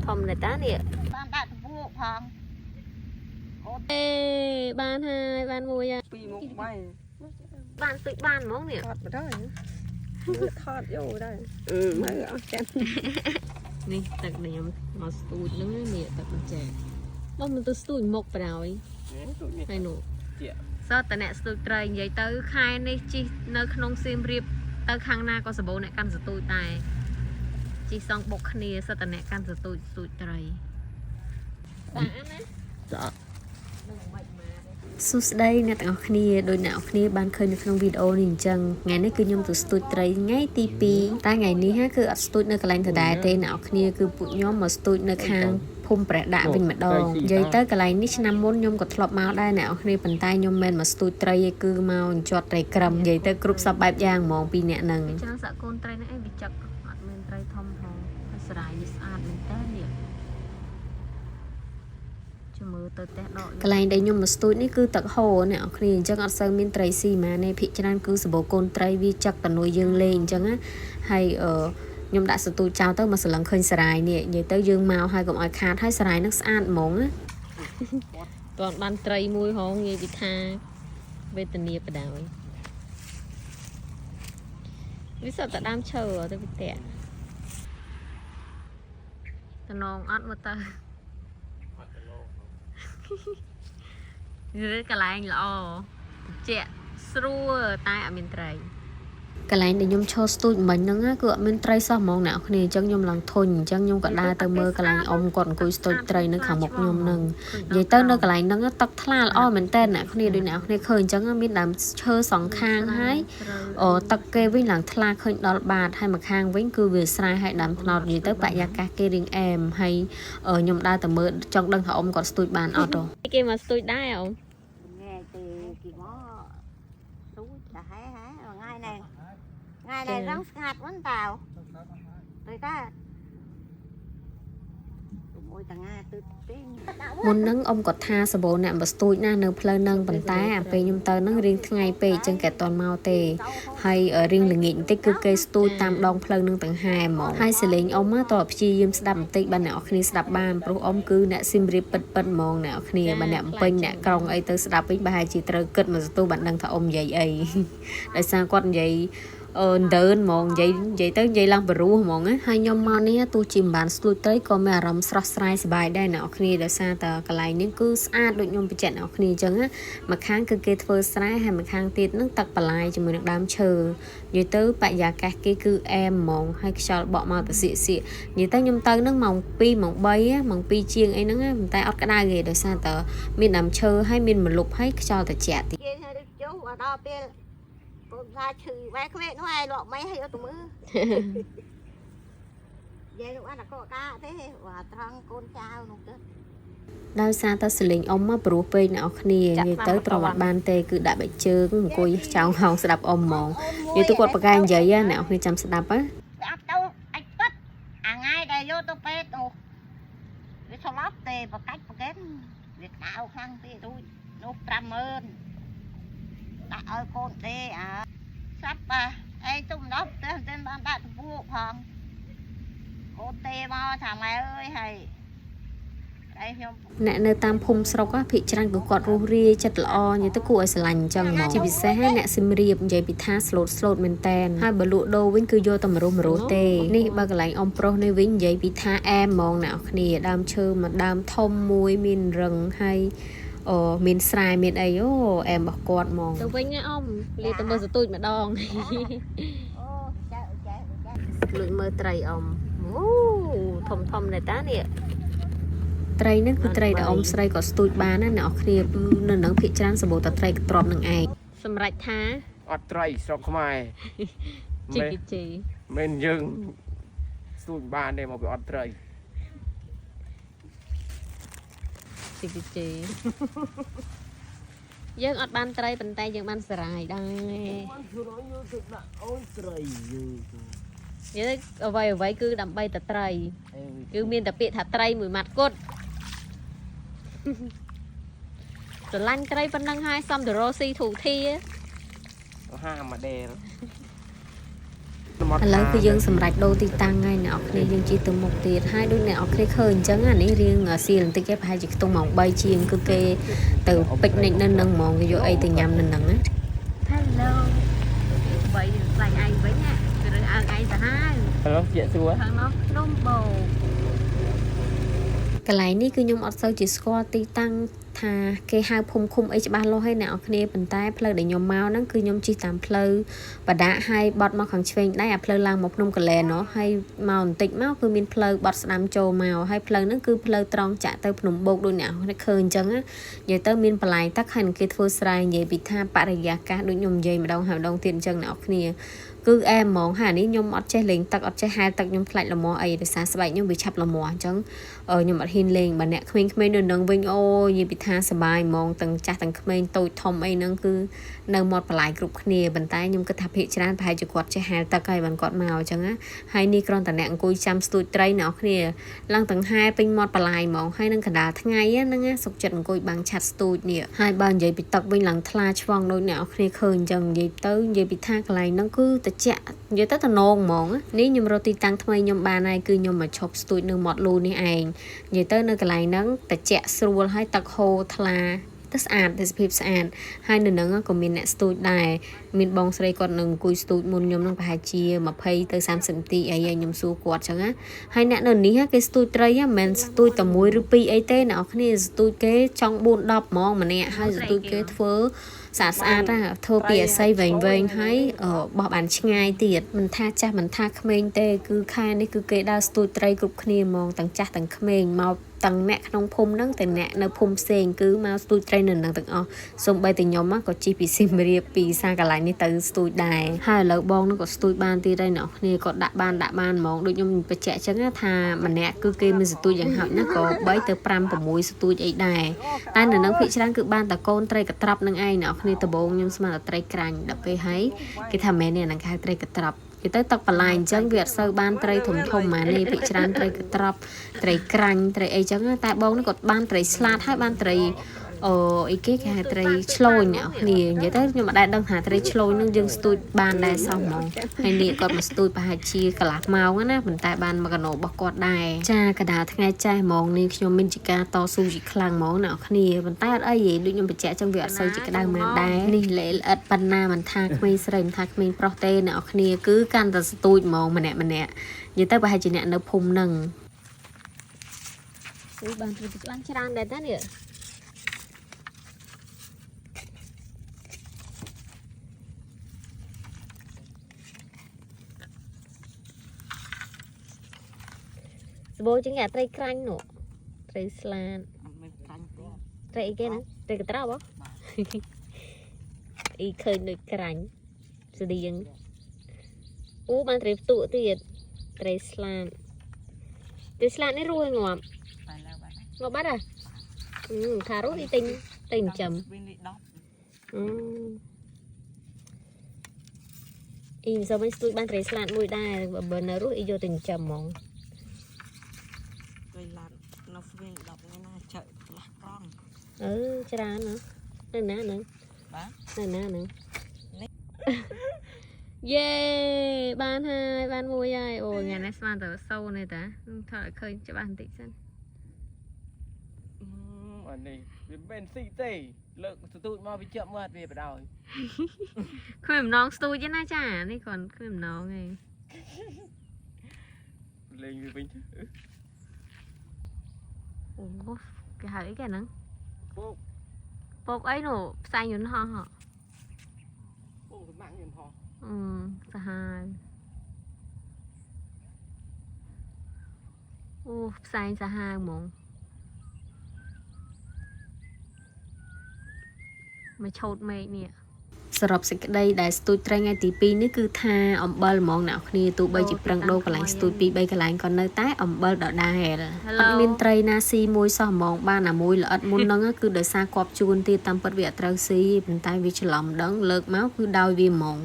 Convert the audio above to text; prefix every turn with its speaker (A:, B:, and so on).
A: thom này tá nè
B: ban đại vụ phòng
A: ê ban hai ban mùi à
C: pi một bay
A: ban tự ban món nè
C: thọt vào đó thọt vô đây mấy ở trên
A: nè tật này mà stụt nó nè tật mình chè mình tôi stụt một vào rồi hay nụ sao tại nè stụt trời vậy tới khai này chi nơi không xiêm riệp tới khang na có sờ bố này căn sờ tôi tài chỉ xong bọc khnia sao tại nè căn sờ tôi stụt trờiสุดได้นะแต่เอาคณีโดยหนาวคณีบานเคยในครั้งวิดีโอหนึ่งจังไงนี่คือยมตัวสตูดไตรง่ายตีปีแต่ไงนี้ฮะคืออัดสตูดในกลางถดายเตหนาวคณีคือปุยยมมาสตูดในคางพุ่มประดับเป็นมาดองยัยเตอร์กลางนี้ชนะม้วนยมกดทลบมาได้หนาวคณีปันใต้ยมเมนมาสตูดไตรคือมาจอดไตรกรำยัยเตอร์กรุ๊ปสับแบบยางมองปีเนี่ยหนึ่งจังสะโกนไตรนั่นเองวิจักอัดเมนไตรทอมหองสลายสะอาดเมนเตอร์เนี่ยกลายได้ยมมาสตูดนี่คือตักโหเนี่ยคลีนจังอัดเซอร์มินไตรซีมาในพิจารณาคือสบู่โกนไตรวิจักตันวยยังเลงจังอะให้ยมได้สตูดเจ้าเต้ามาสลังเคยสลายเนี่ยยัยเต้ายังเมาให้กับไอคาดให้สลายนักสะอาดหมองอะตอนบันไตรมวยห้องยัยวิธาเวทเนียประดาววิสัตดามเชอร์ตัวพิเตะตนองอัดมาเตอdưới cái lạnh lọ chẹ srua tai ở miền tây cái lạnh để nhung cho tôi mình nó á cửa miền tây sao mong nào này chẳng nhung lòng thôn chẳng nhung cả đa từ mơ cái lạnh ông còn cùi tôi tây nó khả một nhung nâng vậy tới nó cái lạnh nó tắc thla o miền tây nè này đôi nào này khơi chẳng miền làm chơi sòng khang hái tắc kê với làng thla khơi đỏ bạt hay mà khang với cứ về sai hay làm nọ gì tới bạn gia ca kê riêng em hay nhung đa từ mơ trong đằng họ ông còn tôi bàn ở đó cái mà tôi đai không
B: nghe từ kỳ mó tú là hái ngay này răng hạt vẫn tàu tôi ta môi tầng ngay từ
A: môn nâng ông có tha sờ bộ nè mà tôi na nâng phơi nâng bàn tay à pe nhung tơ nâng riêng ngày pe chân kẹt toàn màu tề hay ở riêng là nghịn tích cứ cây tôi tam đong phơi nâng tầng hai mỏ hai xử lý ông á tọp chi yếm đầm tích ban nè khi đập ban pro ông cứ nè sim rip bật mong nè khi ban nè pin nè còng ấy tới đập với bài chỉ trơ cất mà tôi bạn đang thọ ông vậy ấy tại sao con vậy đơn mong vậy tới vậy lăng bờ ru mong á hai nhom mò ní tôi chìm bàn tôi tới có mẹ rầm srot srai bài đây nè khi để xa tờ cái này những cứ sát đội nhom bị chẹn nè khi chẳng á mà kháng cứ kê phơi srai hay mà kháng tiết nước tặc bà lại cho mình được đám chờ vậy tới bạn già các cái cứ em mong hay cho bỏ màu từ xị xị vậy tới nhom tới nước mong bay á mong pi chiêng ấy nó mình tay ớt cái đai gì để xa tờ mình làm chờ hay mình một lục hay cho tờ trẻ thì
B: ra chửi bé cái nó ai lọ mấy hay tụi mưa vậy lúc ăn là có cá thế và thằng con trao luôn chứ
A: đau xa ta xử lý ông mà bố phê nào khnia như tới trò mặt ban tê cứ đã bị chơ cũng cô cháu không sẽ đập ông mòn như tôi quật bạc gan vậy á nào khi chăm sẽ đập á
B: đâu anh tất ngay đây vô tôi phê tôi cái sau lót tê và cách và kén việc nào khăn tê tôi nó trăm ơn đã ơi con tê à sắp à ai tung đó tên ban đại vụ phòng cô tê mo thằng mày ơi hay
A: nè nơi tam phum sau đó thị trang của quạt rùi chặt lọ như tới cùi sờ lành chẳng mỏ chỉ bị xe nè sim riệp vậy bị tha slot men ten hai bờ lụa đô vĩnh cứ vô tầm rô tê ní ba cái lạnh ông pro nơi vĩnh vậy bị tha em mong nào nè đam chơ mà đam thông muối min rừng hay miền Sài miền ấy em bảo con mong tôi với nhá ông li tôi mơ giờ tôi mà đòn lượng mơ trai ông thom này tá nè trai nó cứ trai đã ông trai có tôi bán á nọ kia nên nó bị tràn sờ bộ trai trộm nằng ai sầm rạch thá
C: ọt trai sọc mai
A: chị
C: mình dừng tôi bán để mà bị ọt trai
A: chị dân ọt ban trai bàn tay dân ban sài đây vậy ở vậy cứ đầm bay tập trai cứ miền tập biệt thả trai mùi mặt cốt rồi lăn trai vẫn đang hai xong rồi Rosie thủ thi á
C: ha mà đè
A: ឥឡូវគឺយើងសម្រេចដូរទីតាំងហើយអ្នកនរគ្នាយើងជិះទៅមុខទៀតហើយដូចអ្នកនរគ្នាឃើញអញ្ចឹងអានេះរៀងសៀលបន្តិចឯងប្រហែលជាខ្ទង់ម៉ោង3ជាងគឺគេទៅពេចនិចនៅនឹងហ្មងគេយកអីទៅញ៉ាំនៅនឹងណា Hello បីស្លាញ់ឯងវិញណាគឺរើអើងឯងទៅហើយ
C: Hello ជាសួរ
A: ខាងនោះភ្នំបូកន្លែងនេះគឺខ្ញុំអត់សូវជាស្គាល់ទីតាំងថាគេហៅភូមិឃុំអីច្បាស់លាស់ហើយអ្នកនរគ្នាប៉ុន្តែផ្លូវដែលខ្ញុំមកហ្នឹងគឺខ្ញុំជិះតាមផ្លូវបដាហើយបត់មកខាងឆ្វេងដែរអាផ្លូវឡើងមកភ្នំកលែននោះហើយមកបន្តិចមកគឺមានផ្លូវបត់ស្ដាំចូលមកហើយផ្លូវហ្នឹងគឺផ្លូវត្រង់ចាក់ទៅភ្នំបូកដូចអ្នកឃើញអញ្ចឹងនិយាយទៅមានបន្លែងទឹកហើយនឹងគេធ្វើស្រែនិយាយពីថាបរិយាកាសដូចខ្ញុំនិយាយម្ដងហើយម្ដងទៀតអញ្ចឹងអ្នកនរគ្នាគឺអែហ្មងហើយនេះខ្ញុំអត់ចេះលេងទឹកអត់ចេះហែលទឹកខ្ញុំខ្លាចលមាស់អីដោយសារស្បែកខ្ញុំវាឆាប់លមាស់អញ្ចឹងខ្ញុំអត់ហ៊ានលេងបើអ្នកក្មេងៗនៅនឹងវិញអូនិយាយពីថាសប្បាយហ្មងទាំងចាស់ទាំងក្មេងតូចធំអីហ្នឹងគឺនៅមាត់បន្លែគ្រប់គ្នាប៉ុន្តែខ្ញុំគិតថាភាគច្រើនប្រហែលជាគាត់ចេះហែលទឹកហើយបានគាត់មកអញ្ចឹងណាហើយនេះគ្រាន់តែអ្នកអង្គុយចាំស្ទូចត្រីអ្នកគ្នាឡើងទាំងហែពេញមាត់បន្លែហ្មងហើយនឹងកណ្ដាលថ្ងៃហ្នឹងណាសុកចិត្តអង្គុយបាំងឆាត់ស្ទូចនេះហើយបើនិយាយពីទឹកវិញឡើងថ្លាឆ្វង់ដូចអ្នកគ្នាឃើញអញ្ចឹងនិយាយទៅនិយាយពីថាកន្លែងហ្នឹងគឺតិចនិយាយទៅតំណងហ្មងនេះខ្ញុំរកទីតាំងថ្មីខ្ញុំបានហើយគឺខ្ញុំមកឈប់ស្ទូចនៅមាត់លូនេះឯងនិយាយទៅនៅកន្លែងហ្នឹងតិចស្រួលហើយទឹកហូរថ្លាទៅស្អាតទេសភាពស្អាតហើយនៅនឹងក៏មានអ្នកស្ទូចដែរមានបងស្រីគាត់នឹងអង្គុយស្ទូចមុនខ្ញុំនឹងប្រហែលជា20ទៅ30នាទីអីខ្ញុំសួរគាត់ចឹងណាហើយអ្នកនៅនេះគេស្ទូចត្រីមិនមែនស្ទូចតែ1ឬ2អីទេអ្នកនរគ្នាស្ទូចគេចង់4 10ហ្មងម្នាក់ហើយស្ទូចគេធ្វើស្អាតណាធ្វើពីអាស័យវែងហើយបោះបានឆ្ងាយទៀតមិនថាចាស់មិនថាក្មេងទេគឺខែនេះគឺគេដើរស្ទូចត្រីគ្រប់គ្នាហ្មងទាំងចាស់ទាំងក្មេងមកទាំងអ្នកក្នុងភូមិហ្នឹងទាំងអ្នកនៅភូមិផ្សេងគឺមកស្ទូចត្រីនៅនឹងទាំងអស់សូម្បីតែខ្ញុំក៏ជិះពីសៀមរាបពីសាកន្លែងនេះទៅស្ទូចដែរហើយឥឡូវបងនឹងក៏ស្ទូចបានទៀតហើយអ្នកគ្នាក៏ដាក់បានហ្មងដូចខ្ញុំបញ្ជាក់ចឹងថាម្នាក់គឺគេមានស្ទូចយ៉ាងហោចណាស់ក៏3ទៅ5 6ស្ទូចអីដែរតែនៅនឹងភាគច្រើនគឺបានតែកូនត្រីកត្រាប់នឹងឯងអ្នកគ្នាដំបងខ្ញុំស្មានតែត្រីក្រាញ់ដល់ពេលហើយគេថាមែននេះនឹងហៅត្រីកត្រាប់គេទៅទឹកបន្លែអញ្ចឹងវាអត់សូវបានត្រីធំម៉ានេះភាគច្រើនត្រីកត្រាប់ត្រីក្រាញ់ត្រីអីចឹងតែបងនេះគាត់បានត្រីស្លាតហើយបានត្រីអីគេហៅត្រីឆ្លូញអ្នកគ្នានិយាយទៅខ្ញុំអត់ដែលដឹងថាត្រីឆ្លូញនឹងយើងស្ទូចបានដែរសោះហ្មងហើយនេះគាត់មកស្ទូចប្រហែលជាកន្លះម៉ោងណាប៉ុន្តែបានមកកណោរបស់គាត់ដែរចាកណ្ដាលថ្ងៃចាស់ហ្មងនេះខ្ញុំមានជាការតស៊ូជាខ្លាំងហ្មងអ្នកគ្នាប៉ុន្តែអត់អីទេដូចខ្ញុំបញ្ជាក់ចឹងវាអត់សូវជាក្តៅមែនដែរនេះល្អិតប៉ុណ្ណាមិនថាក្មេងស្រីមិនថាក្មេងប្រុសទេអ្នកគ្នាគឺកាន់តែស្ទូចហ្មងម្នាក់និយាយទៅប្រហែលជាអ្នកនៅភូមិហ្នឹងបានទៅបានច្រើនដែរតានេះស្បូរជាងត្រីក្រាញ់នោះត្រីស្លាតត្រីអីគេណាត្រីកត្រាបហ៎អីឃើញដូចក្រាញ់ស្តៀងអូបានត្រីផ្ទក់ទៀតត្រីស្លាតនេះរស់ឲ្យងាប់បាត់ហ៎ថារស់នេះទិញចាំអ៊ីមិនសូវមិនស្ទួយបានត្រីស្លាតមួយដែរបើនៅរស់អ៊ីយកទិញចាំហ្មងនៅស្វៀង10ថ្ងៃណាចើខ្លះក្រំច្រើនណានៅណាហ្នឹងបាទនៅណាហ្នឹងយេបានហើយបានមួយហើយអូថ្ងៃនេះស្មានតែសូនទេតាថតឲ្យឃើញច្បាស់បន្តិចសិន
C: អានេះវាមិនស៊ីទេលើកស្ទូចមកវាជាប់មាត់វាបដ ாய்
A: គ្មានម្ដងស្ទូចទេណាចានេះគាត់គ្មានម្ដងទេ
C: លេងវាវិញ
A: អូគេហៅអីគេហ្នឹងពកអីនោះផ្សាយយន្តហោះ
C: ពកសម្បាំងយន្តហោះ
A: សាហាវអូផ្សាយសាហាវហ្មងមកឆោតមេឃនេះសរុបសេចក្តីដែលស្ទូចត្រីថ្ងៃទី2នេះគឺថាអំបិលហ្មងអ្នកគ្នាទោះបីជាប្រឹងដូរកន្លែងស្ទូច 2-3 កន្លែងក៏នៅតែអំបិលដដែលអត់មានត្រីណាស៊ីមួយសោះហ្មងបានអាមួយល្អិតមុនហ្នឹងគឺដោយសារគប់ជួនទៀតតាមពិតវាអត់ត្រូវស៊ីប៉ុន្តែវាច្រឡំដឹងលើកមកគឺដោយវាហ្មង